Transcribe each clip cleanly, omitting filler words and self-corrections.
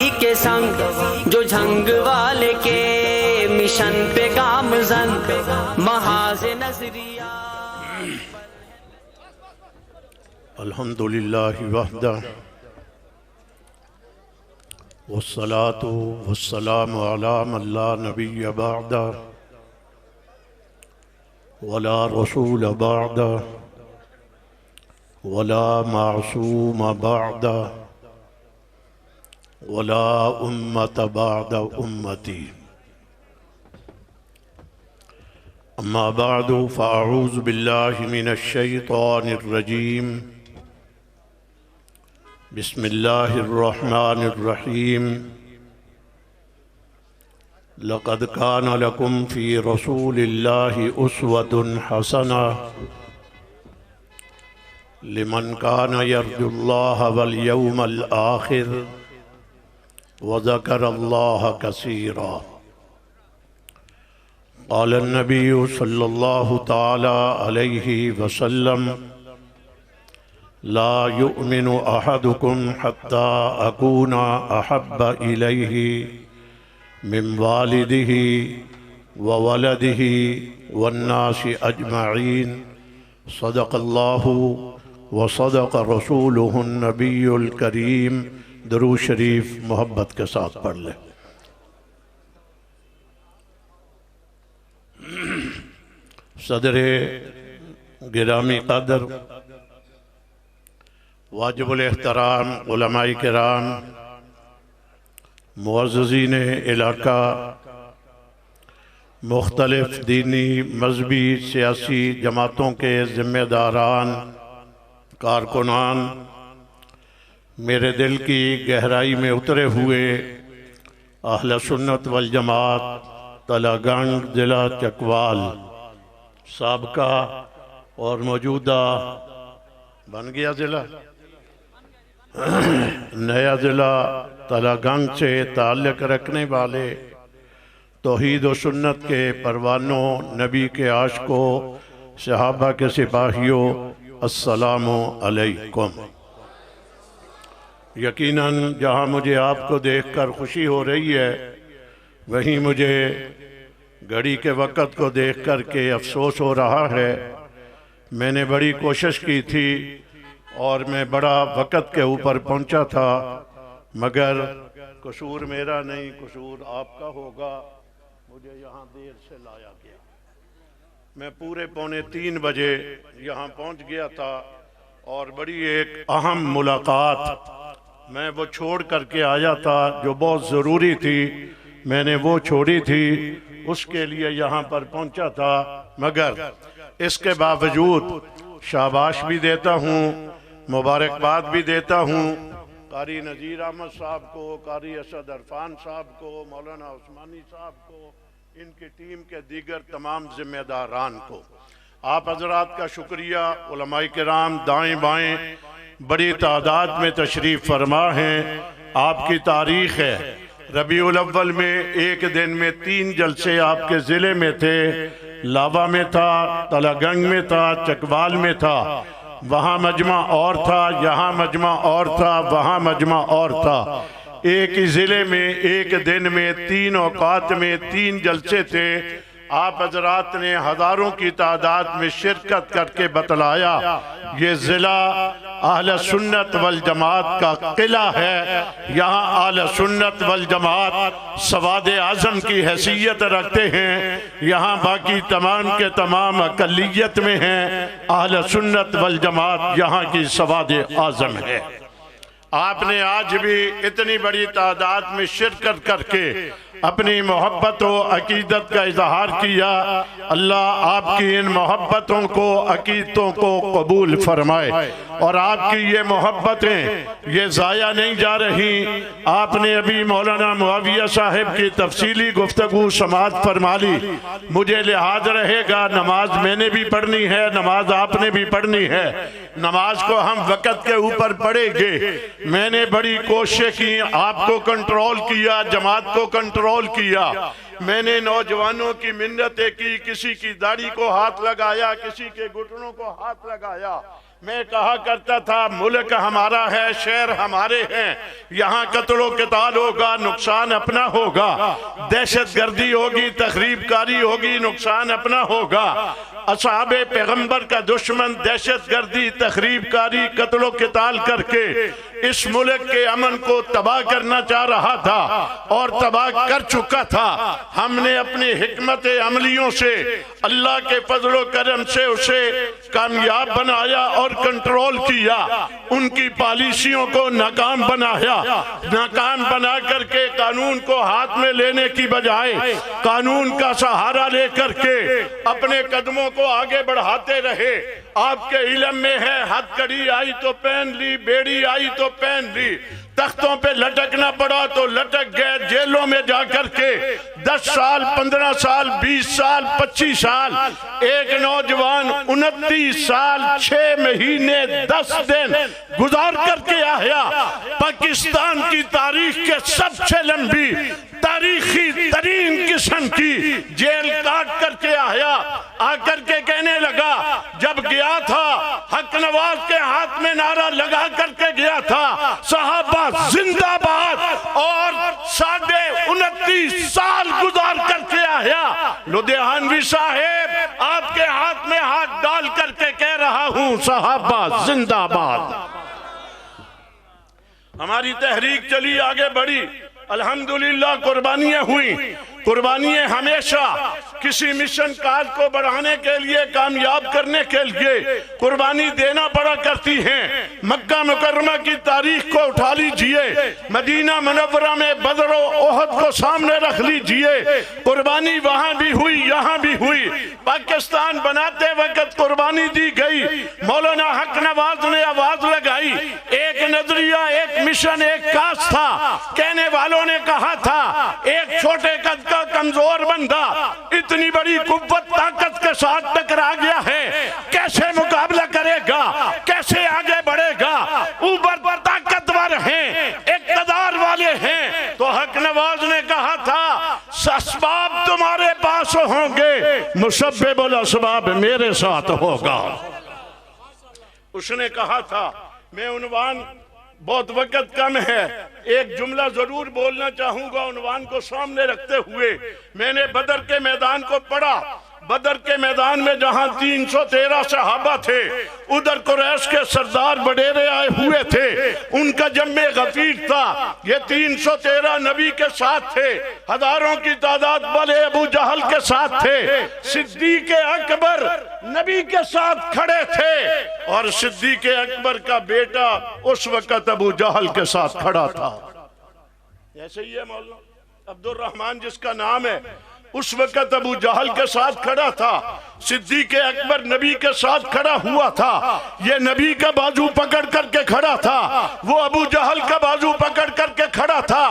के संग जो झंग वाले के मिशन पे गामजन महाज नजरिया। अल्हम्दुलिल्लाहि वहदा वस्सलातु वस्सलामु अला मन ला नबिय्य बअदा वला रसूल बअदा वला मासूम बअदा वला उम्मत बअद उम्मती। अम्मा बअदु फ़अऊज़ु बिल्लाहि मिनश शैतानिर रजीम। बिस्मिल्लाहिर्रहमानिर्रहीम। लक़द कान लकुम फ़ी रसूलिल्लाहि उस्वतुन हसना लिमन कान यर्जुल्लाह वल यौमल आखिर व ज़करल्लाह कसीरा। क़ाल नबिय्यु सल्लल्लाहु तआला अलैहि वसल्लम ला युमिनु अहदुकुम हत्ता अकूना अहब्बा इलैहि मिन वालिदिही व वलदिही वन्नासि अजमईन। सदक़ल्लाहु व सदक़ रसूलुहुन नबियुल करीम। दुरूद शरीफ मोहब्बत के साथ पढ़ लें। सदरे गिरामी कदर वाजिबुल एहतराम उलमाए किराम मुअज़्ज़िज़ीन इलाका मुख्तलिफ दीनी मजहबी सियासी जमातों के ज़िम्मेदारान कारकुनान मेरे दिल की गहराई में उतरे हुए अहले सुन्नत वल जमात तलागंग ज़िला चकवाल साबका और मौजूदा बन गया ज़िला नया ज़िला तलागंग से ताल्लुक़ रखने वाले तौहीद व सुन्नत के परवानों नबी के आशिकों सहाबा के सिपाहियों अस्सलामु अलैकुम। यकीनन जहाँ मुझे आपको देखकर खुशी हो रही है वहीं मुझे घड़ी के वक़्त को देख कर के अफसोस हो रहा है। मैंने बड़ी कोशिश की थी और मैं बड़ा वक़्त के ऊपर पहुंचा था, मगर कसूर मेरा नहीं कसूर आपका होगा। मुझे यहाँ देर से लाया गया। मैं पूरे 2:45 बजे यहाँ पहुँच गया था और बड़ी एक अहम मुलाकात मैं वो छोड़ करके आया था जो बहुत ज़रूरी थी। मैंने वो छोड़ी थी, उसके लिए यहाँ पर पहुँचा था। मगर इसके बावजूद शाबाश भी देता हूँ, मुबारकबाद भी देता हूँ कारी नज़ीर अहमद साहब को, कारी असद अरफान साहब को, मौलाना उस्मानी साहब को, इनकी टीम के दीगर तमाम जिम्मेदारान को। आप हजरात का शुक्रिया। उलमाए किराम दाएँ बाएँ बड़ी तादाद में तशरीफ़ फरमा हैं। आपकी तारीख़ है रबीउल अव्वल में एक दिन में 3 जलसे आपके ज़िले में थे। लावा में था, तलागंग में था, चकवाल में था। वहाँ मजमा और था, यहाँ मजमा और था, वहाँ मजमा और था। एक ही ज़िले में एक दिन में 3 औकात में 3 जलसे थे। आप हजरात ने हज़ारों की तादाद में शिरकत करके बतलाया ये ज़िला अहले सुन्नत वल जमात का किला है। यहाँ अहले सुन्नत वल जमात सवाद आज़म की हैसियत रखते हैं। यहाँ बाकी तमाम के तमाम अक़लियत में हैं। अहले सुन्नत वल जमात यहाँ की सवाद आज़म है। आपने आज भी इतनी बड़ी तादाद में शिरकत करके अपनी मोहब्बत व अकीदत का इजहार किया। अल्लाह आपकी इन मोहब्बतों को अकीदतों को कबूल फरमाए और आपकी ये मोहब्बतें ये ज़ाया नहीं जा रही। आपने अभी मौलाना मुआविया साहिब की तफसीली गुफ्तगू समाअत फरमा ली। मुझे लिहाज रहेगा, नमाज मैंने भी पढ़नी है, नमाज आपने भी पढ़नी है। नमाज को हम वक़्त के ऊपर पढ़ेंगे। मैंने बड़ी कोशिश की, आपको कंट्रोल किया, जमात को कंट्रोल किया। मैंने नौजवानों की मिन्नतें की, किसी की दाढ़ी को हाथ लगाया, किसी के घुटनों को हाथ लगाया। मैं कहा करता था मुल्क हमारा है, शहर हमारे हैं, यहाँ कत्लो क़िताल होगा, नुकसान अपना होगा, दहशत गर्दी होगी, तखरीबकारी होगी, नुकसान अपना होगा। असहाबे पैगंबर का दुश्मन दहशत गर्दी, तखरीबकारी, कत्लो क़िताल करके इस मुल्क के अमन को तबाह करना चाह रहा था और तबाह कर चुका था। हमने अपनी हिकमत अमलियों से, अल्लाह के फजलो करम से उसे कामयाब बनाया और कंट्रोल किया। उनकी पॉलिसियों को नाकाम बनाया। नाकाम बना करके कानून को हाथ में लेने की बजाय कानून का सहारा लेकर के अपने कदमों को आगे बढ़ाते रहे। आपके इल्म में है, हथकड़ी आई तो पहन ली, बेड़ी आई तो पहन ली, तख्तों पे लटकना पड़ा तो लटक गए, जेलों में जाकर के 10 साल, 15 साल, 20 साल, 25 साल, एक नौजवान 29 साल 6 महीने 10 दिन गुजार करके आया। पाकिस्तान की तारीख के सबसे लंबी तारीखी तरीन किस्म की जेल काट करके आया। आकर के कहने लगा, जब गया था हक नवाज के हाथ में नारा लगा करके गया था, सहाबा जिंदाबाद, और 29.5 साल गुजार करके आया। लुधियानवी साहेब आपके हाथ में हाथ डाल करके कह रहा हूं, सहाबा जिंदाबाद। हमारी तहरीक चली, आगे बढ़ी, अल्हम्दुलिल्लाह कुर्बानियां हुई। कुर्बानियां हमेशा किसी मिशन काज को बढ़ाने के लिए, कामयाब करने के लिए कुर्बानी देना पड़ा करती हैं। मक्का मुकर्रमा की तारीख को उठा लीजिए, मदीना मुनव्वरा में बदर और ओहद को सामने रख लीजिए। कुर्बानी वहां भी हुई, यहाँ भी हुई। पाकिस्तान बनाते वक्त कुर्बानी दी गई। मौलाना हक नवाज ने आवाज लगाई, एक नजरिया, एक मिशन, एक काज था। कहने वालों ने कहा था, एक छोटे कद का कमजोर बंदा इतनी बड़ी कुव्वत ताकत के साथ टकरा गया है, कैसे मुकाबला करेगा, कैसे आगे बढ़ेगा। ऊपर पर ताकतवर हैं, इक़्तिदार वाले हैं। तो हक नवाज ने कहा था, असबाब तुम्हारे पास होंगे, मुसब्बिबुल असबाब मेरे साथ होगा। उसने कहा था, मैं उन्वान, बहुत वक्त कम है, एक जुमला जरूर बोलना चाहूंगा उन्वान को सामने रखते हुए। मैंने बदर के मैदान को पढ़ा। बदर के मैदान में जहां 313 सहाबा थे, उधर कुरैश के सरदार वडेरे आए हुए थे, उनका जम्मे गफीर था। ये 313 नबी के साथ थे, हजारों की तादाद वाले अबू जहल के साथ थे। सिद्दीक अकबर नबी के साथ खड़े थे और सिद्दीक अकबर का बेटा उस वक्त अबू जहल के साथ खड़ा था। ऐसे ही है मौलाना अब्दुल रहमान जिसका नाम है, उस वक्त अबू जहल के साथ खड़ा था। सिद्दीक अकबर नबी के साथ खड़ा हुआ था। ये नबी का बाजू पकड़ करके खड़ा था, वो अबू जहल का बाजू पकड़ करके खड़ा था।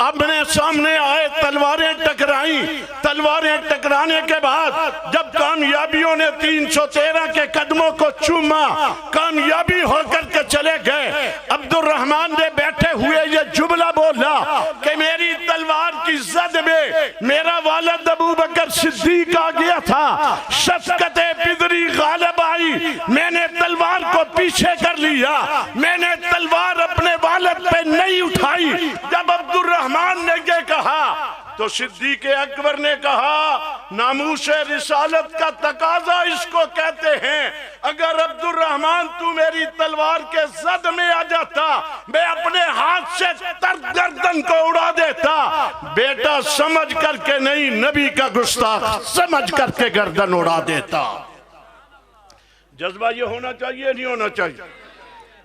अपने सामने आए, तलवारें टकराई। तलवारें टकराने के बाद जब कामयाबियों ने 313 के कदमों को चूमा, कामयाबी होकर के चले गए। अब्दुल रहमान ने बैठे हुए ये जुमला बोला कि मेरी तलवार की जद में मेरा वालिद अबू बकर सिद्दीक आ गया था, शफ़क़त पिदरी गालिब आई, मैंने तलवार को पीछे कर लिया, मैंने तलवार अपने वालिद पे नहीं उठाई। जब अब्दुल रहमान ने ये कहा तो सिद्दीक अकबर ने कहा, नामूस रिसालत का तकाजा इसको कहते हैं। अगर अब्दुल रहमान तू मेरी तलवार के जद में आ जाता, मैं अपने हाथ से गर्दन को उड़ा देता। बेटा समझ करके नहीं, नबी का गुस्ताख समझ करके गर्दन उड़ा देता। जज्बा ये होना चाहिए, नहीं होना चाहिए,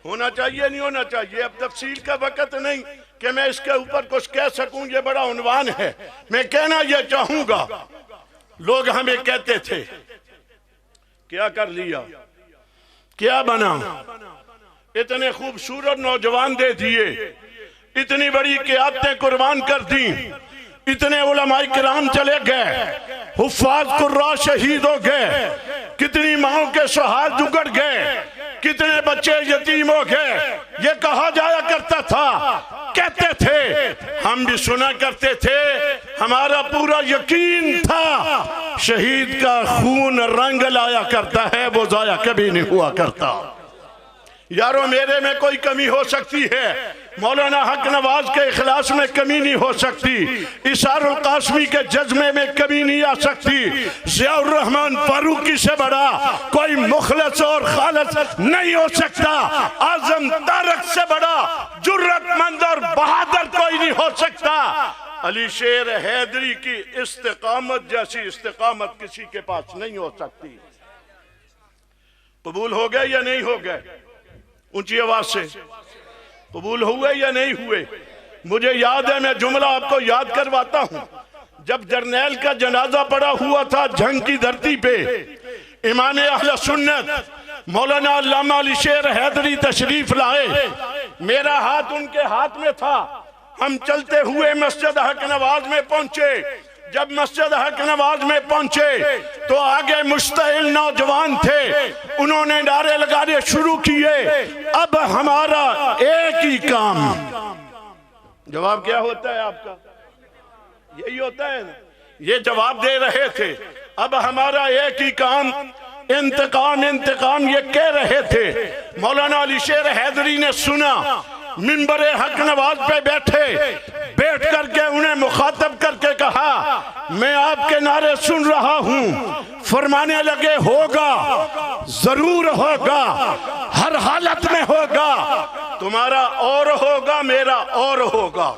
होना चाहिए, नहीं होना चाहिए। अब तफसील का वक्त नहीं कि मैं इसके ऊपर कुछ कह सकूं, ये बड़ा उन्वान है। मैं कहना यह चाहूंगा, लोग हमें कहते थे क्या कर लिया, क्या बना, इतने खूबसूरत नौजवान दे दिए, इतनी बड़ी क़ियादतें कुर्बान कर दी, इतने उलमाए किराम चले गए, हुफ्फाज कुर्रा शहीद हो गए, कितनी माओं के सुहाग उगड़ गए, कितने बच्चे यतीम हो गए। ये कहा जाया करता था, कहते थे, हम भी सुना करते थे, हमारा पूरा यकीन था शहीद का खून रंग लाया करता है, वो जाया कभी नहीं हुआ करता। यारो मेरे में कोई कमी हो सकती है, मौलाना हक नवाज के इखलास में कमी नहीं हो सकती, इशारुल कासमी के जज्बे में कमी नहीं आ सकती, ज़ियाउर रहमान फारूकी से बड़ा कोई मुखलस और खालिस नहीं हो सकता, आजम तारक से बड़ा जुर्रतमंद और बहादुर कोई नहीं हो सकता। अली शेर हैदरी की इस्तिकामत जैसी इस्तिकामत किसी के पास नहीं हो सकती। कबूल हो गए या नहीं हो गए? ऊंची आवाज से कबूल हुए या नहीं हुए? मुझे याद है, मैं जुमला आपको याद करवाता हूं। जब जर्नैल का जनाजा पड़ा हुआ था जंग की धरती पे, इमाम अहले सुन्नत मौलाना अल्लामा अली शेर हैदरी तशरीफ लाए, मेरा हाथ उनके हाथ में था। हम चलते हुए मस्जिद हक नवाज में पहुंचे। जब मस्जिद हक नवाज में पहुंचे तो आगे मुस्तहिल नौजवान थे, उन्होंने नारे लगाने शुरू किए, अब हमारा एक ही काम। जवाब क्या होता है आपका? यही होता है ना, ये जवाब दे रहे थे, अब हमारा एक ही काम, इंतकाम इंतकाम ये कह रहे थे। मौलाना अली शेर हैदरी ने सुना, मिंबरे हक नवाज पे बैठ करके उन्हें मुखातब करके कहा, मैं आपके नारे सुन रहा हूं। फरमाने लगे, होगा, जरूर होगा, हर हालत में होगा, तुम्हारा और होगा, मेरा और होगा।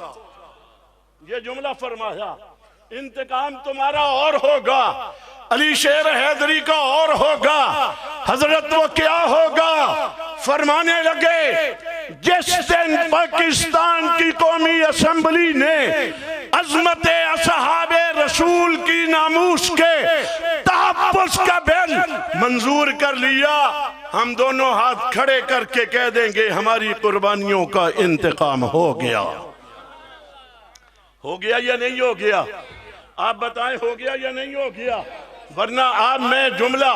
ये जुमला फरमाया, इंतकाम तुम्हारा और होगा, अली शेर हैदरी का और होगा। हजरत वो क्या होगा? फरमाने लगे, जिस दिन पाकिस्तान की कौमी असेंबली ने अजमत असहाबे रसूल की नामूस के तहफ्फुज़ का बिल मंजूर कर लिया, हम दोनों हाथ खड़े करके कह देंगे हमारी कुर्बानियों का इंतकाम हो गया। हो गया या नहीं हो गया? आप बताएं, हो गया या नहीं हो गया? वरना आप, मैं जुमला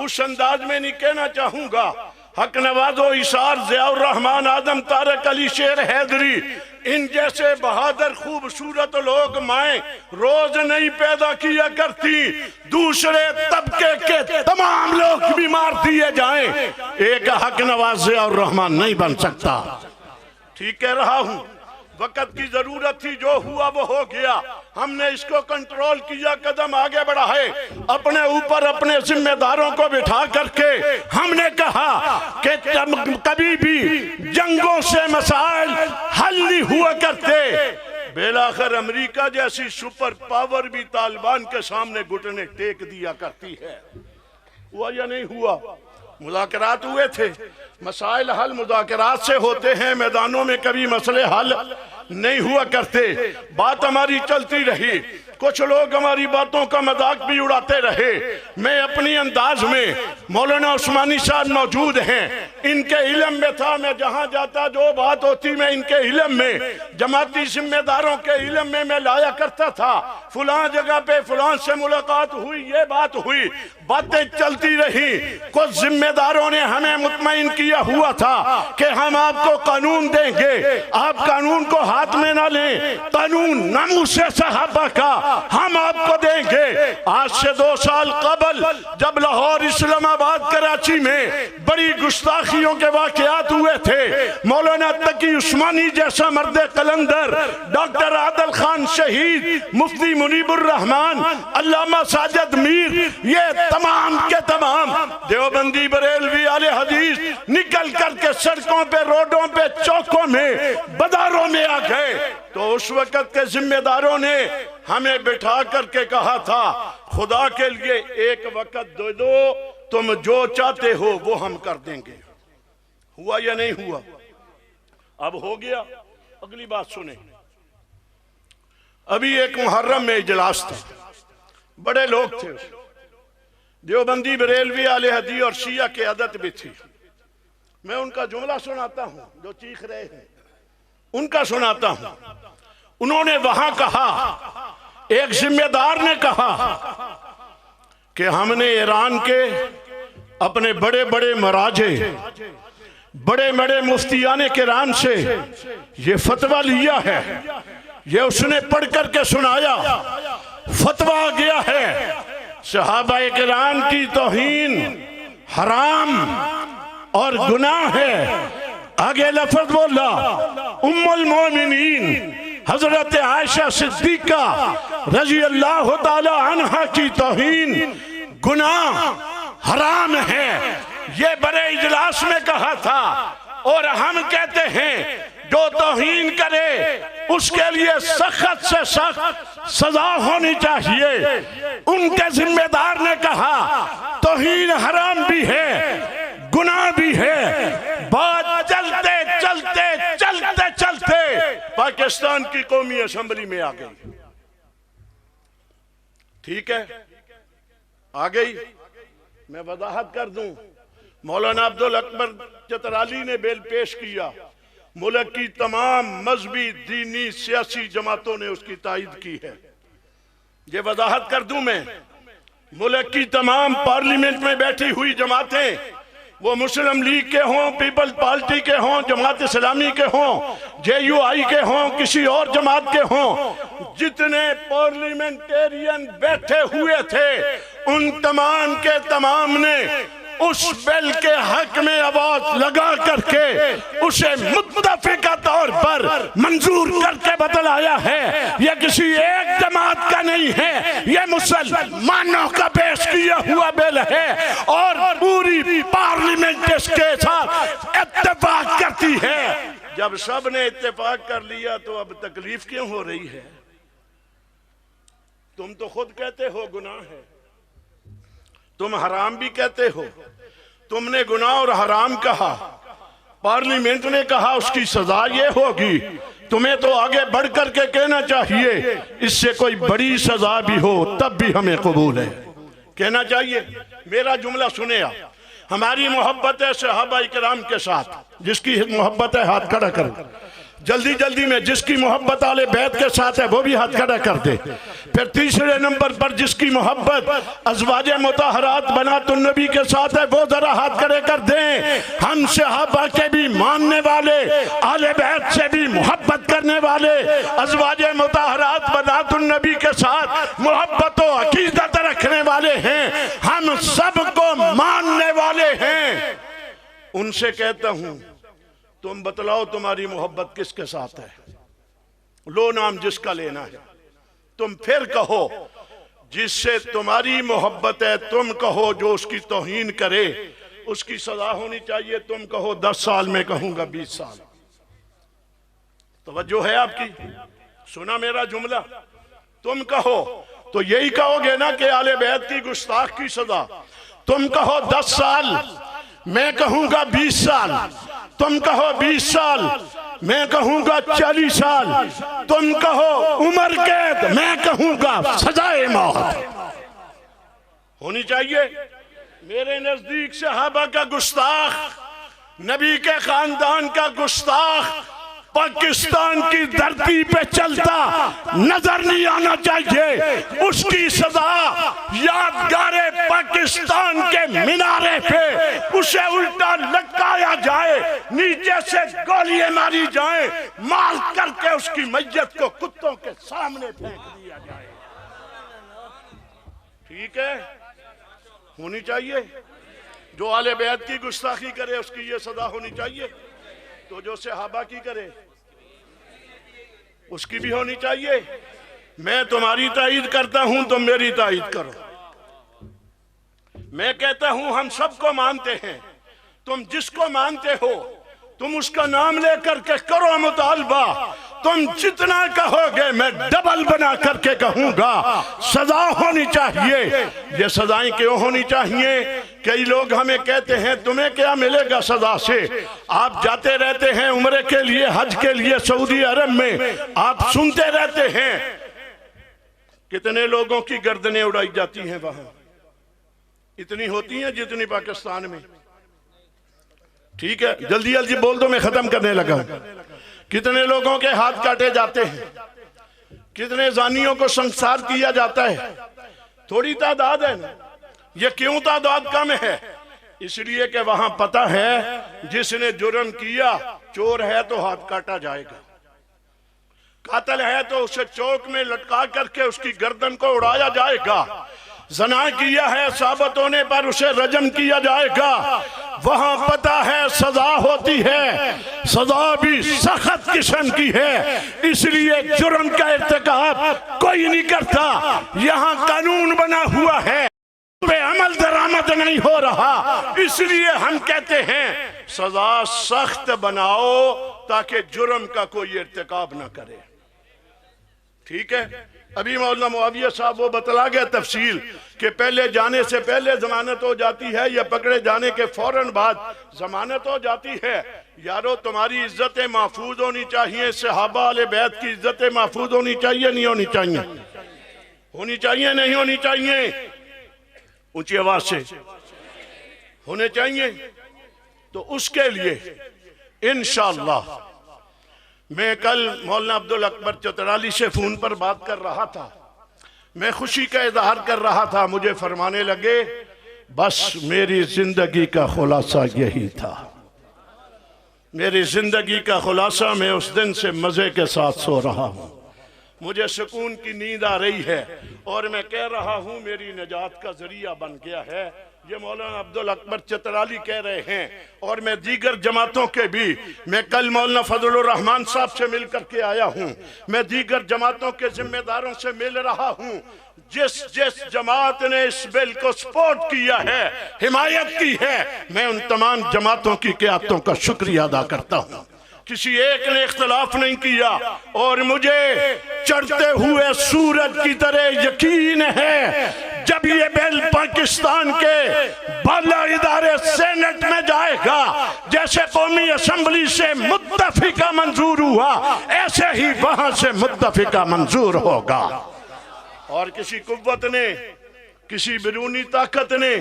उस अंदाज में नहीं कहना चाहूंगा। हक नवाजो इशार ज़ियाउर रहमान आदम तारक अली शेर हैदरी, इन जैसे बहादुर खूबसूरत लोग माएं रोज नहीं पैदा किया करती। दूसरे तबके के तमाम लोग भी मार दिए जाएं, एक हक नवाज ज़ियाउर रहमान नहीं बन सकता। ठीक कह रहा हूं, वक्त की जरूरत थी, जो हुआ वो हो गया। हमने इसको कंट्रोल किया, कदम आगे बढ़ाए, अपने ऊपर अपने जिम्मेदारों को बिठा करके हमने कहा कि कभी भी जंगों से मसाइल हल नहीं हुआ करते। बेलाखिर अमेरिका जैसी सुपर पावर भी तालिबान के सामने घुटने टेक दिया करती है। हुआ या नहीं हुआ? मुज़ाकरात हुए थे, मसाइल हल मुज़ाकरात से होते हैं, मैदानों में कभी मसले हल नहीं हुआ करते। बात हमारी चलती रही, कुछ लोग हमारी बातों का मजाक भी उड़ाते रहे। मैं अपनी अंदाज में, मौलाना उस्मानी साहब मौजूद हैं, इनके इल्म में था, मैं जहां जाता जो बात होती मैं इनके इल्म में, जमाती जिम्मेदारों के इल्म में मैं लाया करता था। फुलां जगह पे फुलां से मुलाकात हुई, ये बात हुई, बातें चलती रही। कुछ जिम्मेदारों ने हमें मुतमईन किया हुआ था कि हम आपको कानून देंगे, आप कानून को हाथ में ना लें, कानून नामूसे सहाबा का हम आपको देंगे। आज से 2 साल कबल जब लाहौर, इस्लामाबाद, कराची में बड़ी गुस्ताखियों के वाकयात हुए थे, मौलाना तकी उस्मानी जैसा मर्द कलंदर, डॉक्टर आदिल खान शहीद, मुफ्ती मुनीबुर रहमान, अल्लामा साजिद मीर, ये तमाम के तमाम देवबंदी बरेलवी आले हदीस निकल करके सड़कों पे, रोडों पे, चौकों में, बाजारों में आ गए। तो उस वक्त के जिम्मेदारों ने हमें बिठा करके कहा था, खुदा के लिए एक वक्त दे दो, तुम जो चाहते हो वो हम कर देंगे। हुआ या नहीं हुआ? अब हो गया। अगली बात सुने, अभी एक मुहर्रम में इजलास था, बड़े लोग थे, देवबंदी बरेलवी आले हदीस और शिया की आदत भी थी। मैं उनका जुमला सुनाता हूं, जो चीख रहे हैं उनका सुनाता हूं। उन्होंने वहां कहा, एक जिम्मेदार ने कहा कि हमने ईरान के अपने बड़े बड़े मराजे, बड़े बड़े मुफ्तियाने किराम से ये फतवा लिया है, ये उसने पढ़ करके सुनाया, फतवा आ गया है, सहाबा किराम की तौहीन हराम, और गुनाह है। आगे लफ्ज बोला, उम्मुल मोमिनीन हजरत आयशा सिद्दीका रजी अल्लाह ताला अन्हा की तौहीन गुनाह हराम है, ये बड़े इजलास में कहा था। और हम कहते हैं जो तौहीन करे उसके लिए सख्त से सख्त सजा होनी चाहिए। उनके जिम्मेदार ने कहा तौहीन हराम भी है, गुनाह भी है। बात चलते चलते चलते चलते पाकिस्तान की कौमी असेंबली में आ गई। ठीक है, आ गई। मैं वजाहत कर दूं, मौलाना अब्दुल अकबर चतराली ने बिल पेश किया, मुल्क की तमाम मजहबी दीनी सियासी जमातों ने उसकी तायद की है। ये वजाहत कर दूं मैं, मुल्क की तमाम पार्लियामेंट में बैठी हुई जमातें, वो मुस्लिम लीग के हों, पीपल्स पार्टी के हों, जमात इस्लामी के हों, JUI के हों, किसी और जमात के हों, जितने पार्लियामेंटेरियन बैठे हुए थे उन तमाम के तमाम ने उस बिल के हक में आवाज लगा करके उसे मुत्तफिका तौर पर मंजूर करके बतलाया है। यह किसी एक जमात का नहीं है, यह मुसलमानों का पेश किया हुआ बिल है और पूरी पार्लियामेंट इसके साथ इत्तेफाक करती है। जब सब ने इत्तेफाक कर लिया तो अब तकलीफ क्यों हो रही है? तुम तो खुद कहते हो गुनाह है, तुम हराम भी कहते हो। तुमने गुनाह और हराम कहा, पार्लियामेंट ने कहा उसकी सजा ये होगी। तुम्हें तो आगे बढ़ कर के कहना चाहिए इससे कोई बड़ी सजा भी हो तब भी हमें कबूल है, कहना चाहिए। मेरा जुमला सुने आप, हमारी मोहब्बत है सहाबा इकराम के साथ, जिसकी मोहब्बत है हाथ खड़ा कर। जल्दी जल्दी में जिसकी मोहब्बत आले बैत के साथ है वो भी हाथ खड़ा कर दे। फिर तीसरे नंबर पर जिसकी मोहब्बत अज़वाजे मुतहरात बनातुन नबी के साथ है वो जरा हाथ खड़े कर दें। हम सहाबा के भी मानने वाले, आले बैत से भी मोहब्बत करने वाले, अज़वाजे मुतहरात बनातुन नबी के साथ मोहब्बत और अकीदत रखने वाले हैं, हम सबको मानने वाले हैं। उनसे कहता हूं तुम बतलाओ तुम्हारी मोहब्बत किसके साथ है? लो नाम जिसका लेना है। तुम फिर कहो जिससे तुम्हारी मोहब्बत है, तुम कहो जो उसकी तौहीन करे उसकी सजा होनी चाहिए। तुम कहो 10 साल, में कहूंगा 20 साल। तवज्जो है आपकी? सुना मेरा जुमला? तुम कहो तो यही कहोगे ना कि आले बैत की गुस्ताख की सजा। तुम कहो 10 साल, मैं कहूंगा 20 साल। तुम कहो 20 साल, मैं कहूंगा 40 साल। तुम कहो उम्र कैद, मैं कहूंगा सजाए मौत होनी चाहिए। मेरे नजदीक सहाबा का गुस्ताख, नबी के खानदान का गुस्ताख पाकिस्तान की धरती पे चलता नजर नहीं आना चाहिए। उसकी सजा यादगारे पाकिस्तान के मीनारे पे उसे उल्टा लटकाया जाए, नीचे से गोलियां मारी जाए, मार करके उसकी मैयत को कुत्तों के सामने फेंक दिया जाए। ठीक है, होनी चाहिए। जो आले बैत की गुस्ताखी करे उसकी ये सजा होनी चाहिए। तो जो सहाबा की करे उसकी भी होनी चाहिए। मैं तुम्हारी तायद करता हूं, तुम मेरी तायद करो। मैं कहता हूं हम सबको मानते हैं, तुम जिसको मानते हो तुम उसका नाम लेकर के करो मुतालबा। तुम जितना कहोगे मैं डबल बना करके कहूंगा। सजा होनी चाहिए। ये सजाएं क्यों होनी चाहिए? कई लोग हमें कहते हैं तुम्हें क्या मिलेगा सजा से? आप जाते रहते हैं उम्रे के लिए, हज के लिए सऊदी अरब में, आप सुनते रहते हैं कितने लोगों की गर्दनें उड़ाई जाती हैं वहां। इतनी होती हैं जितनी पाकिस्तान में। ठीक है, जल्दी जल्दी बोल दो, मैं खत्म करने लगा। कितने लोगों के हाथ काटे जाते हैं, कितने जानियों को संसार किया जाता है। थोड़ी तादाद है ना? ये क्यों तादाद कम है? इसलिए कि वहां पता है जिसने जुर्म किया, चोर है तो हाथ काटा जाएगा, कातिल है तो उसे चौक में लटका करके उसकी गर्दन को उड़ाया जाएगा। जना किया है साबित होने पर उसे रजम किया जाएगा। वहां पता है सजा होती है, सजा भी सख्त किस्म की है, इसलिए जुर्म का इर्तिकाब कोई नहीं करता। यहाँ कानून बना हुआ है, पे अमल दरामद नहीं हो रहा, इसलिए हम कहते हैं सजा सख्त बनाओ ताकि जुर्म का कोई इर्तिकाब ना करे। ठीक है, अभी मौलाना मुआविया साहब वो बतला गया तफसील कि पहले जाने से पहले जमानत हो जाती है या पकड़े जाने के फौरन बाद जमानत हो जाती है। यारो तुम्हारी इज्जतें महफूज होनी चाहिए, सहाबा वाले बैत की इज्जतें महफूज होनी चाहिए, नहीं होनी चाहिए? होनी चाहिए, नहीं होनी चाहिए? ऊंची आवाज से होने चाहिए। तो उसके लिए इंशाअल्लाह मैं कल मौलाना अब्दुल अकबर चतराली से फोन पर बात कर रहा था, मैं खुशी का इजहार कर रहा था। मुझे फरमाने लगे बस मेरी जिंदगी का खुलासा यही था, मेरी जिंदगी का खुलासा, मैं उस दिन से मजे के साथ सो रहा हूँ, मुझे सुकून की नींद आ रही है और मैं कह रहा हूँ मेरी निजात का जरिया बन गया है। ये मौलाना अब्दुल अकबर चतराली कह रहे हैं और मैं दीगर जमातों के भी, मैं कल मौलाना फजलुर रहमान साहब से मिल करके आया हूँ, मैं दीगर जमातों के जिम्मेदारों से मिल रहा हूँ। जिस जिस जमात ने इस बिल को सपोर्ट किया है, हिमायत की है, मैं उन तमाम जमातों की क़यादतों का शुक्रिया अदा करता हूँ। किसी एक ने इख्तलाफ नहीं किया और मुझे चढ़ते हुए सूरज की तरह यकीन है जब ये बिल पाकिस्तान के बाला इदारे सेनेट में जाएगा, जैसे कौमी असम्बली से मुत्तफिका मंजूर हुआ ऐसे ही वहां से मुत्तफिका मंजूर होगा। और किसी कुव्वत ने, किसी बैरूनी ताकत ने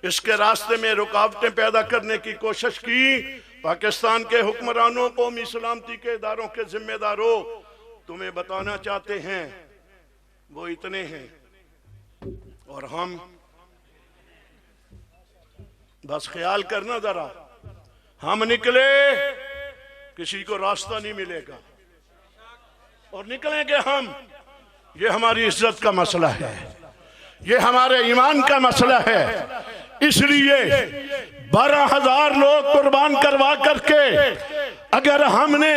इसके रास्ते में रुकावटें पैदा करने की कोशिश की। पाकिस्तान के हुक्मरानों, कौमी सलामती के इदारों के जिम्मेदारों, तुम्हें बताना चाहते हैं वो इतने हैं और हम बस ख्याल करना जरा, हम निकले किसी को रास्ता नहीं मिलेगा और निकलेंगे हम। ये हमारी इज्जत का मसला है, ये हमारे ईमान का मसला है, इसलिए 12,000 लोग कुर्बान करवा करके अगर हमने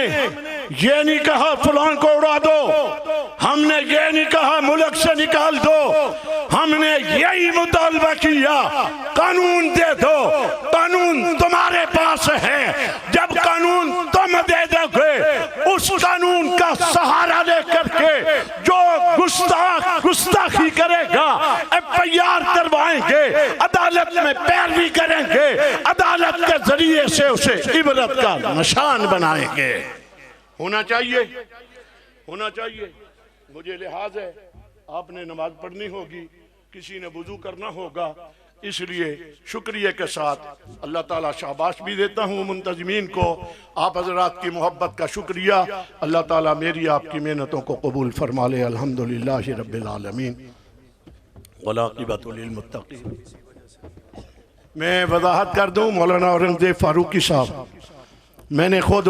ये नहीं कहा फलां को उड़ा दो, हमने ये नहीं कहा मुल्क से निकाल दो, हमने यही मुतालबा किया कानून दे दो। कानून तुम्हारे पास है, जब कानून तुम दे दोगे उस कानून का सहारा लेकर के जो गुस्ताखी करेगा FIR करवाएंगे, अदालत में पैरवी करेंगे, अदालत के जरिए से उसे इबरत का निशान बनाएंगे। होना चाहिए, होना चाहिए। मुझे लिहाज है, आपने नमाज पढ़नी होगी, किसी ने वुजू करना होगा, इसलिए शुक्रिया के साथ अल्लाह ताला शाबाश भी देता हूँ मुंतज़मीन को। आप हजरात की मोहब्बत का शुक्रिया। अल्लाह ताला मेरी आपकी मेहनतों को कबूल फरमा ले। अल्हम्दुलिल्लाहि रब्बिल आलमीन वल आक़िबतु लिल मुत्तक़ीन। मैं वजाहत कर दूँ, मौलाना औरंगज़ेब फारूकी साहब, मैंने खुद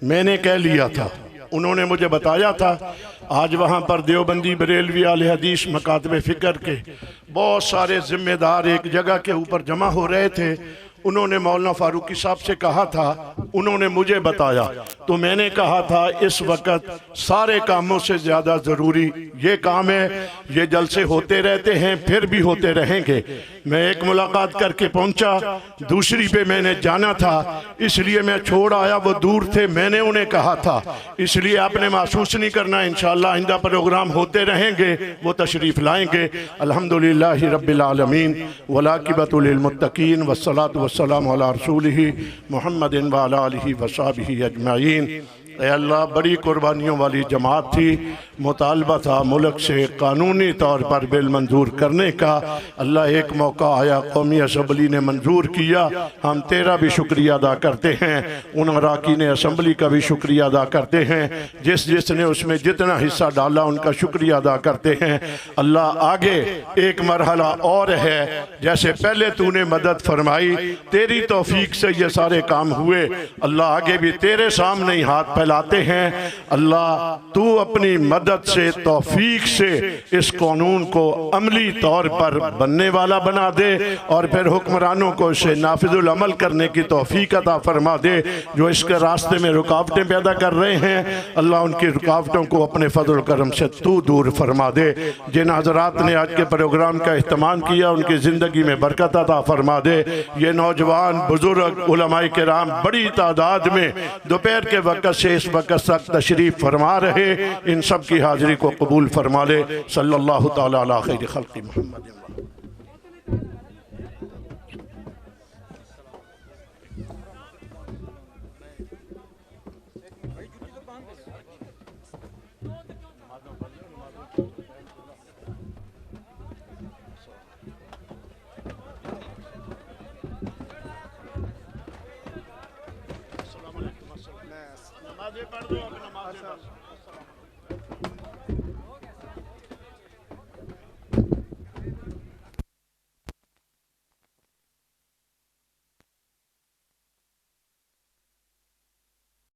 मैंने कह लिया था, उन्होंने मुझे बताया था। आज वहाँ पर देवबंदी बरेलवी आले हदीस मकातबे फ़िक्र के बहुत सारे ज़िम्मेदार एक जगह के ऊपर जमा हो रहे थे। उन्होंने मौलाना फारूकी साहब से कहा था, उन्होंने मुझे बताया, तो मैंने कहा था इस वक्त सारे कामों से ज़्यादा ज़रूरी ये काम है। ये जलसे होते रहते हैं, फिर भी होते रहेंगे। मैं एक मुलाकात करके पहुंचा, दूसरी पे मैंने जाना था, इसलिए मैं छोड़ आया। वो दूर थे, मैंने उन्हें कहा था, इसलिए आपने महसूस नहीं करना। इंशाअल्लाह आइंदा प्रोग्राम होते रहेंगे, वो तशरीफ़ लाएंगे। अल्हम्दुलिल्लाहि रब्बिल आलमीन वल आक़िबतु लिल मुत्तक़ीन वस्सलातु वस्सलामु अला रसूलिही मुहम्मदिन व अला आलिहि व सहबिही अजमाइन। ऐ अल्लाह, बड़ी कुर्बानियों वाली जमात थी, मुतालबा था मुल्क से कानूनी तौर पर बिल मंजूर करने का। अल्लाह एक मौका आया, कौमी असम्बली ने मंजूर किया। हम तेरा भी शुक्रिया अदा करते हैं, उन अराकीन असम्बली का भी शुक्रिया अदा करते हैं, जिसने उसमें जितना हिस्सा डाला उनका शुक्रिया अदा करते हैं। अल्लाह आगे एक मरहला और है, जैसे पहले तूने मदद फरमाई, तेरी तौफीक से ये सारे काम हुए। अल्लाह आगे भी तेरे सामने ही हाथ फैलाते हैं। अल्लाह तू अपनी मदद से, तौफीक से इस कानून को अमली तौर पर बनने वाला बना दे और फिर हुक्मरानों को इसे नाफिजुल अमल करने की तौफीक अता फरमा दे। जो इसके रास्ते में रुकावटें पैदा कर रहे हैं, अल्लाह उनकी रुकावटों को अपने फजल करम से तू दूर फरमा दे। जिन हजरात ने आज के प्रोग्राम का इस्तेमाल किया, उनकी ज़िंदगी में बरकत अता फरमा दे। ये नौजवान बुजुर्ग उलमाए किराम बड़ी तादाद में दोपहर के वक्त से इस वक्त तक तशरीफ़ फरमा रहे, इन सब की हाज़िरी को कबूल फरमा ले। सल्लल्लाहु तआला अला खैर खल्क़ि मुहम्मद।